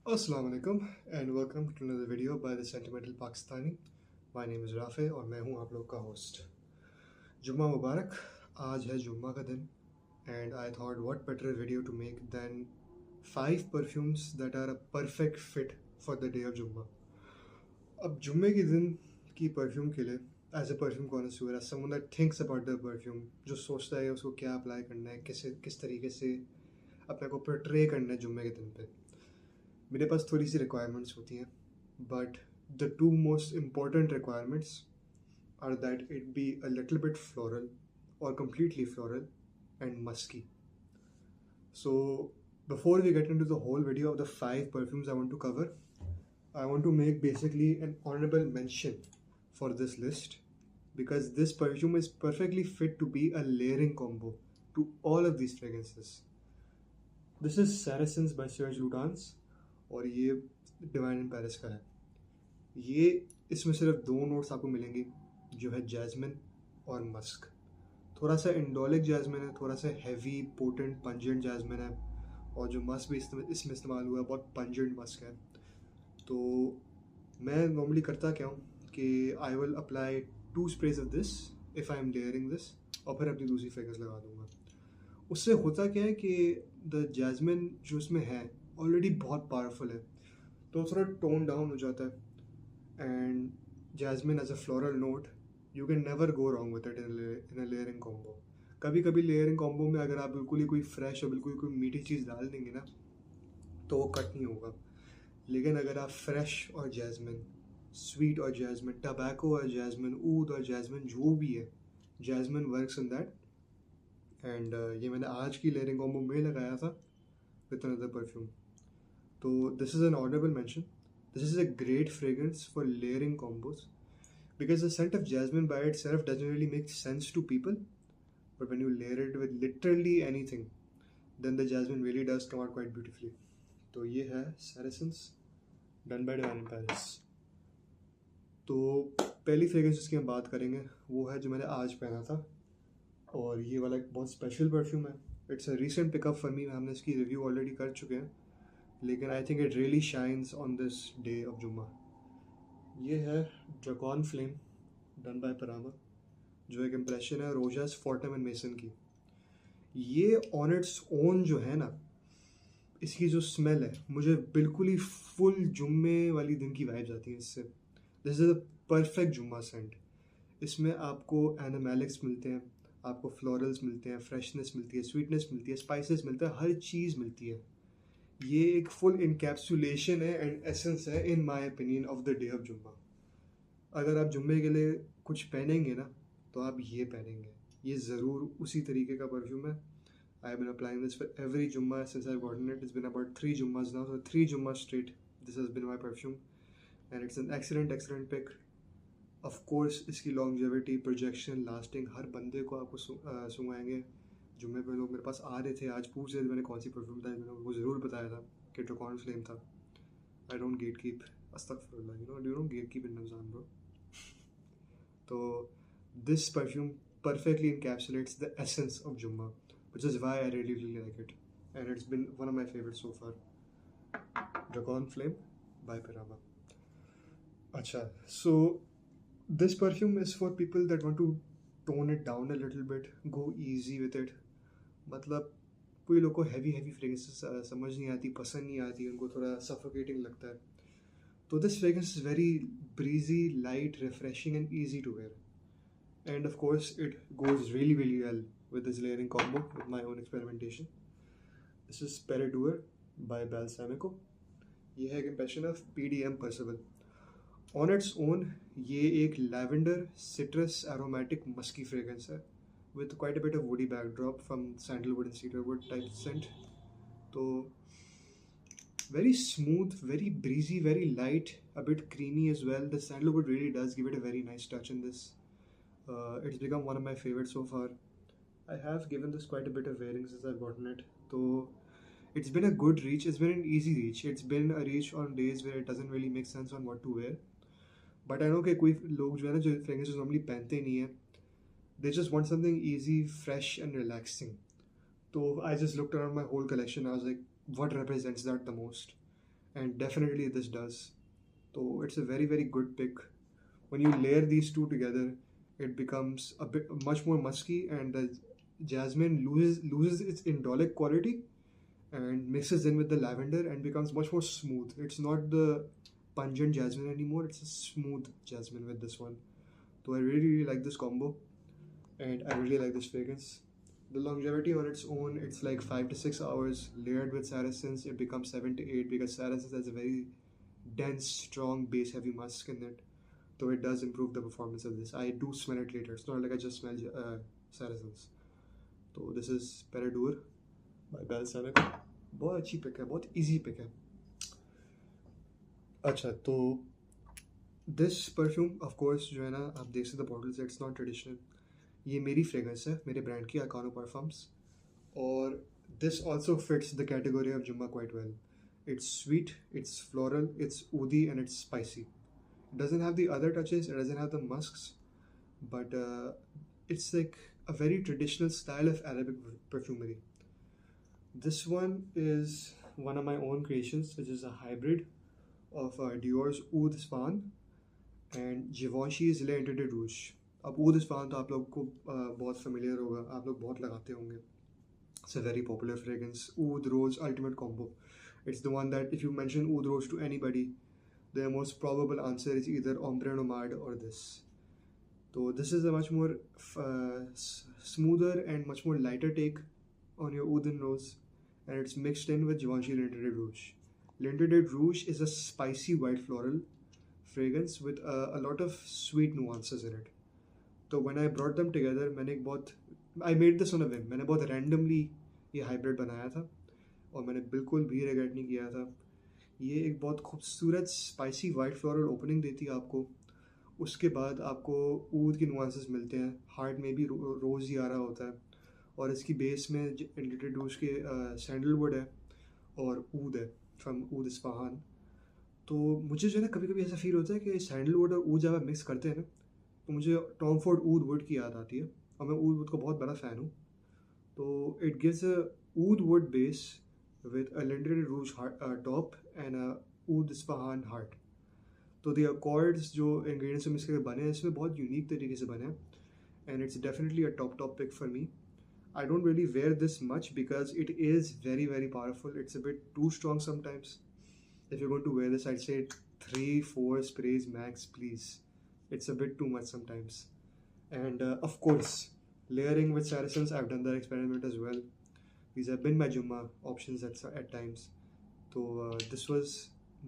Assalamu alaikum and welcome to another video by the Sentimental Pakistani. My name is Rafe और मैं हूँ आप लोग का होस्ट। जुम्मा मुबारक। आज है जुम्मा का दिन and I thought what better video to make than 5 perfumes that are a perfect fit for the day of जुम्मा। अब जुम्मे के दिन की परफ्यूम के लिए as a perfume connoisseur as someone that thinks about the perfume, जो सोचता है उसको क्या अप्लाई करना है, किस तरीके से अपने को पोर्ट्रे करना है जुम्मे के दिन पे, मेरे पास थोड़ी सी रिक्वायरमेंट्स होती हैं। But the two most important requirements are that it be a little bit floral और completely floral and musky. So before we get into the whole video of the 5 perfumes I want to cover, I want to make basically an honorable mention for this list because this perfume is perfectly fit to be a layering combo to all of these fragrances. This is Saracens by Serge Lutens और ये divine in Paris का है। ये इसमें सिर्फ 2 notes आपको मिलेंगे जो है जैस्मिन और मस्क। थोड़ा सा इंडोलिक जैस्मिन है, थोड़ा सा हैवी पोटेंट पंजेंट जैस्मिन है, और जो मस्क भी इसमें इस्तेमाल हुआ है बहुत पंजेंट मस्क है। तो मैं नॉर्मली करता क्या हूँ कि I will apply 2 sprays of this if I am layering this और फिर अपनी दूसरी फ्रेग्रेंस लगा दूँगा। उससे होता क्या है कि द जैस्मिन जो इसमें है ऑलरेडी बहुत पावरफुल है, तो थोड़ा टोन डाउन हो जाता है। And jasmine as a floral note you can never go wrong with it in a layering combo. कभी कभी लेयरिंग कॉम्बो में अगर आप बिल्कुल ही कोई फ्रेश और बिल्कुल कोई मीठी चीज़ डाल देंगे ना तो वो कट नहीं होगा। लेकिन अगर आप फ्रेश और जैस्मिन, स्वीट और जैस्मिन, टबैको और जैस्मिन, ऊद और जैस्मिन, जो भी है, jasmine works in that. And ये मैंने आज की लेयरिंग कॉम्बो में लगाया था with another perfume. So this is an honorable mention. This is a great fragrance for layering combos because the scent of jasmine by itself doesn't really make sense to people, but when you layer it with literally anything, then the jasmine really does come out quite beautifully. तो ये है Saracens done by Divine in Paris. तो पहली fragrance जिसकी हम बात करेंगे वो है जो मैंने आज पहना था, और ये वाला एक बहुत स्पेशल परफ्यूम है। It's a recent pickup for me, हमने इसकी रिव्यू ऑलरेडी कर चुके हैं, लेकिन I think it really shines on this day of जुम्मा। ये है ड्रैगन फ्लेम डन बाय परामा, जो एक इम्प्रेशन है रोजास फोर्टम एंड मेसन की। ये ऑन इट्स ओन जो है ना, इसकी जो स्मेल है मुझे बिल्कुल ही फुल जुम्मे वाली दिन की वाइब्स आती हैं इससे। दिस इज़ अ परफेक्ट जुम्मा सेंट। इसमें आपको एनिमैलिक्स मिलते हैं, आपको फ्लोरल्स मिलते हैं, फ्रेशनेस मिलती है, स्वीटनेस मिलती है, स्पाइसेस मिलता है, हर चीज़ मिलती है। ये एक फुल इनकैप्सुलेशन है एंड एसेंस है in my opinion of the day of जुम्मा। अगर आप जुम्मे के लिए कुछ पहनेंगे ना तो आप ये पहनेंगे, ये ज़रूर उसी तरीके का परफ्यूम है। I have been applying this for every Jumma since I gotten it. It's been about 3 Jummas now, so 3 Jumma straight this has been my perfume and it's an excellent pick. Of course इसकी लॉन्जेविटी, प्रोजेक्शन, लास्टिंग, हर बंदे को आपको सुंघाएंगे। जुम्मे पे लोग मेरे पास आ रहे थे, आज पूछ रहे थे मैंने कौन सी परफ्यूम था, मैंने उनको ज़रूर बताया था कि ड्रैगन फ्लेम था। आई डोंट गेट कीप, अस्तगफिरुल्लाह, you don't get keep in Ramzan bro. तो this perfume perfectly encapsulates the essence of Jummah, which is why I really like it, and it's been one of my favorites so far. Dragon Flame by Pirama. Acha, so this perfume is for people that want to tone it down a little bit, go easy with it. मतलब कोई लोग को heavy fragrances समझ नहीं आती, पसंद नहीं आती, उनको थोड़ा सफोकेटिंग लगता है। तो this fragrance is very breezy, light, refreshing and easy to wear, and of course it goes really well with this layering combo with my own experimentation. This is Peridouer by Balsamico. ये है एक impression of PDM Percival. On its own ये एक lavender, citrus, aromatic, musky fragrance है with quite a bit of woody backdrop from sandalwood and cedarwood type scent. तो very smooth, very breezy, very light, a bit creamy as well. The sandalwood really does give it a very nice touch in this. It's become one of my favorites so far. I have given this quite a bit of wearing since I've gotten it. So it's been a good reach. It's been an easy reach. It's been a reach on days where it doesn't really make sense on what to wear. But I know कि कोई लोग जो है ना जो fragrances normally पहनते नहीं है, they just want something easy, fresh and relaxing. So I just looked around my whole collection. I was like, what represents that the most? and definitely this does. So it's a very very good pick. When you layer these two together, it becomes a bit much more musky, and the jasmine loses its indolic quality and mixes in with the lavender and becomes much more smooth. It's not the pungent jasmine anymore, it's a smooth jasmine with this one. So I really, really like this combo, and I really like this fragrance. The longevity on its own, it's like 5 to 6 hours. Layered with saracens, it becomes 7 to 8 because saracens has a very dense, strong, base heavy musk in it. So it does improve the performance of this. I do smell it later. It's not like I just smell saracens. तो this is पेराडूर bye बेल्सामिक. बहुत अच्छी pick है, बहुत easy pick है. अच्छा, तो this perfume of course जो है ना, आप देख सकते बॉटल से, इट्स नॉट ट्रेडिशनल. ये मेरी फ्रेगरेंस है, मेरे ब्रांड की अकानो परफ्यूम्स, और this also fits the category of Jumma quite well. It's sweet, it's floral, it's oudi, and it's spicy. It doesn't have the other touches, it doesn't have the musks, but it's like a very traditional style of Arabic perfumery. This one is one of my own creations, which is a hybrid of Dior's Oud Isfahan and Givenchy's Le Interdit Rouge. अब Oud Isfahan तो आप लोग को बहुत familiar होगा, आप लोग बहुत लगाते होंगे. It's a very popular fragrance. Oud Rose Ultimate Combo. It's the one that if you mention Oud Rose to anybody, the most probable answer is either Ombre Nomade or this. So this is a much more smoother and much more lighter take on your Oud and Rose, and it's mixed in with Givenchy L'Interdit Rouge. L'Interdit Rouge is a spicy white floral fragrance with a lot of sweet nuances in it. So when I brought them together, I made this on a whim. मैंने बहुत randomly ये hybrid बनाया था, और मैंने बिल्कुल भी regret नहीं किया था. ये एक बहुत खूबसूरत स्पाइसी वाइट फ्लोरल ओपनिंग देती है आपको. उसके बाद आपको ऊद की नुआंसेस मिलते हैं, हार्ट में भी रोज़ ही आ रहा होता है, और इसकी बेस में इंट्रोड्यूस के सैंडलवुड है और ऊद है फ्रॉम ऊद इस्फहान. तो मुझे जो है ना, कभी कभी ऐसा फील होता है कि सैंडलवुड और ऊद जब आप मिक्स करते हैं ना, तो मुझे टॉम फोर्ड ऊद वुड की याद आती है, और मैं ऊद वुड का बहुत बड़ा फ़ैन हूँ. तो it gives a oud wood base with a L'Interdit Rouge top and a Oud Isfahan heart. तो the accords जो ingredients में इसके बने हैं, इसमें बहुत यूनिक तरीके से बने हैं, and it's definitely a top pick for me. I don't really wear this much because it is very very powerful. It's a bit too strong sometimes. If you're going to wear this, I'd say 3-4 sprays max, please. It's a bit too much sometimes. And of course, layering with saracens, I've done that experiment as well. These have been my Jummah options at times. So this was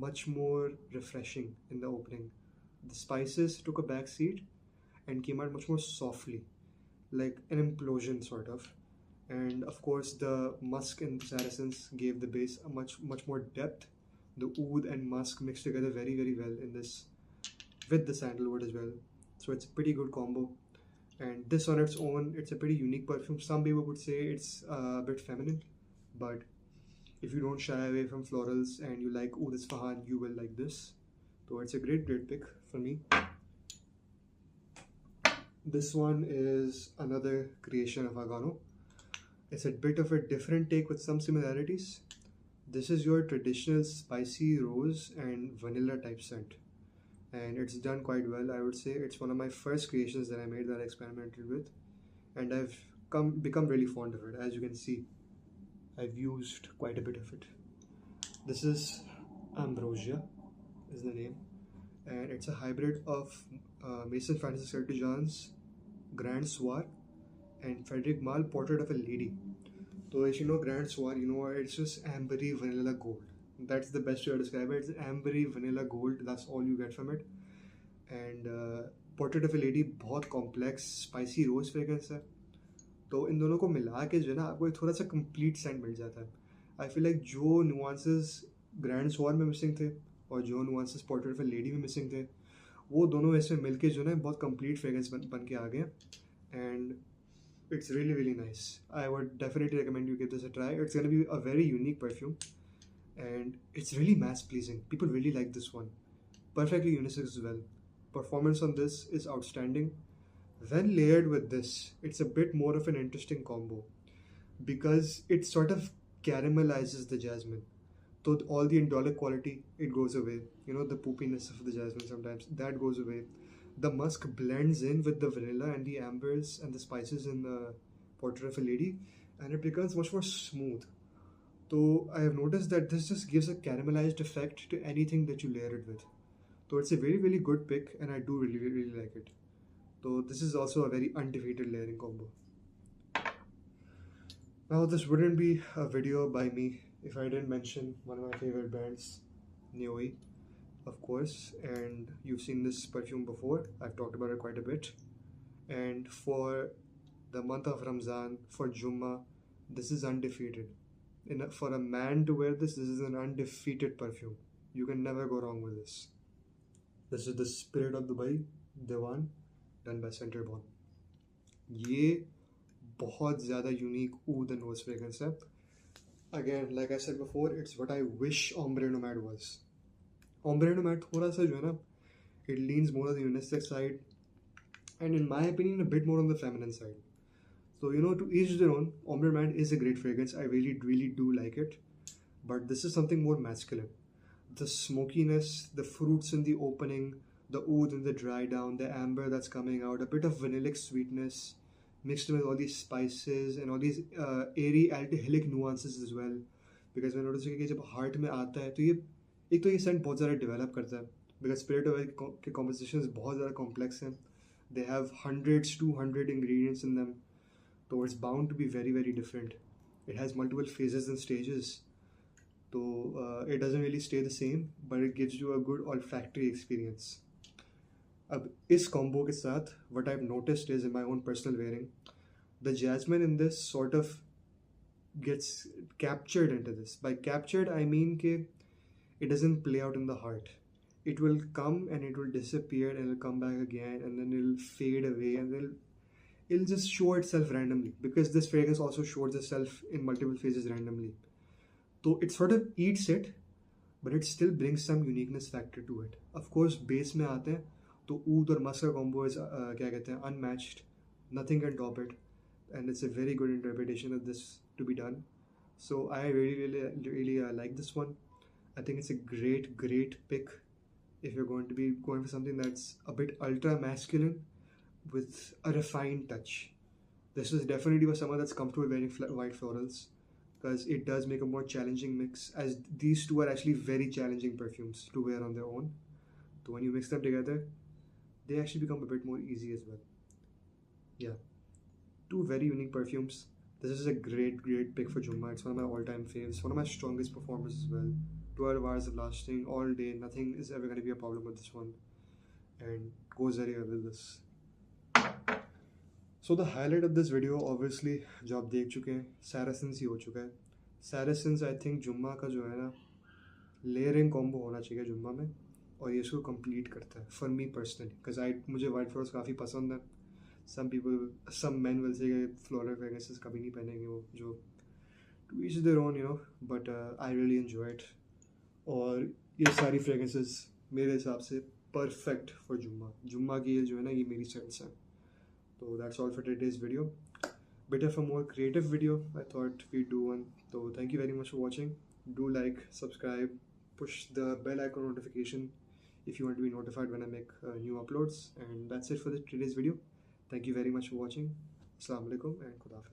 much more refreshing in the opening. The spices took a back seat and came out much more softly, like an implosion sort of. And of course the musk and saracens gave the base a much more depth. The oud and musk mixed together very very well in this, with the sandalwood as well. So it's a pretty good combo. And this on its own, it's a pretty unique perfume. Some people would say it's a bit feminine, but if you don't shy away from florals and you like Oud Isfahan, you will like this. So it's a great pick for me. This one is another creation of Agano. It's a bit of a different take with some similarities. This is your traditional spicy rose and vanilla type scent, and it's done quite well. I would say it's one of my first creations that I made, that I experimented with, and I've become really fond of it. As you can see, I've used quite a bit of it. This is Ambrosia is the name, and it's a hybrid of Mason Francis Kurkdjian's Grand Soir and Frederic Malle Portrait of a Lady. So if you know Grand Soir, you know it's just ambery vanilla gold. That's the best way to describe it. It's ambery vanilla gold. That's all you get from it. And Portrait of a Lady बहुत complex spicy rose fragrance है. तो इन दोनों को मिला के जो है ना, आपको एक थोड़ा सा complete scent मिल जाता है. I feel like जो nuances Grand Soir में missing थे और जो nuances Portrait of a Lady में missing थे, वो दोनों इसमें मिलके जो है बहुत complete fragrance बन के आ गए. And it's really really nice. I would definitely recommend you give this a try. It's gonna be a very unique perfume. And it's really mass pleasing. People really like this one. Perfectly unisex as well. Performance on this is outstanding. When layered with this, it's a bit more of an interesting combo because it sort of caramelizes the jasmine. So all the indolic quality, it goes away. You know, the poopiness of the jasmine sometimes, that goes away. The musk blends in with the vanilla and the ambers and the spices in the portrait of a lady, and it becomes much more smooth. So I have noticed that this just gives a caramelized effect to anything that you layer it with. So it's a very, very good pick, and I do really, really like it. So this is also a very undefeated layering combo. Now this wouldn't be a video by me if I didn't mention one of my favorite brands, Neoi, of course, and you've seen this perfume before. I've talked about it quite a bit. And for the month of Ramzan, for Jummah, this is undefeated. For a man to wear this is an undefeated perfume. You can never go wrong with this. This is the Spirit of Dubai, Dewan, done by Centerborn. ये बहुत ज़्यादा unique oud and nose fragrance है. Again, like I said before, it's what I wish Ombre Nomad was. Ombre Nomad थोड़ा सा जो है ना, it leans more on the unisex side, and in my opinion, a bit more on the feminine side. So, you know, to each their own. Ombre Nomad is a great fragrance. I really, really do like it. But this is something more masculine. The smokiness, the fruits in the opening, the oud in the dry down, the amber that's coming out, a bit of vanillic sweetness mixed with all these spices and all these airy aldehydic nuances as well. Because मैं notice कि जब heart में आता है तो ये एक तो ये सेंट बहुत ज़्यादा डेवलप करता है. Because Spirit of के compositions बहुत ज़्यादा complex हैं. They have hundreds, 200 ingredients in them. So it's bound to be very, very different. It has multiple phases and stages. So it doesn't really stay the same, but it gives you a good olfactory experience. अब इस combo के साथ, what I've noticed is in my own personal wearing, the jasmine in this sort of gets captured into this. By captured, I mean कि it doesn't play out in the heart. It will come and it will disappear and it'll come back again and then it'll fade away and it'll just show itself randomly, because this fragrance also shows itself in multiple phases randomly. So it sort of eats it, but it still brings some uniqueness factor to it. Of course, base में आते हैं तो oud और musk का combo is क्या कहते हैं, unmatched. Nothing can top it, and it's a very good interpretation of this to be done. So I really like this one. I think it's a great pick if you're going to be going for something that's a bit ultra masculine with a refined touch. This is definitely for someone that's comfortable wearing white florals, because it does make a more challenging mix, as these two are actually very challenging perfumes to wear on their own. So when you mix them together, they actually become a bit more easy as well. Yeah, two very unique perfumes. This is a great pick for Jummah. It's one of my all-time faves, one of my strongest performers as well. 12 hours of lasting all day, nothing is ever going to be a problem with this one, and goes very well with this. So the highlight of this video, obviously, जो आप देख चुके हैं, Saracens ही हो चुका है. Saracens, I think जुम्मा का जो है ना, लेयरिंग कॉम्बो होना चाहिए जुम्मा में, और ये इसको कंप्लीट करता है. For me personally, because मुझे वाइट फ्लोरल्स काफ़ी पसंद है. Some men will say कि floral fragrances कभी नहीं पहनेंगे वो, जो to each their own, you know, but I really enjoy it. और ये सारी fragrances मेरे हिसाब से perfect for जुम्मा की ये जो है ना, ये मेरी सेंस है. So that's all for today's video. Bit of a more creative video, I thought we'd do one. So thank you very much for watching. Do like, subscribe, push the bell icon notification if you want to be notified when I make new uploads. And that's it for today's video. Thank you very much for watching. Assalamu alaikum and Khuda Hafiz.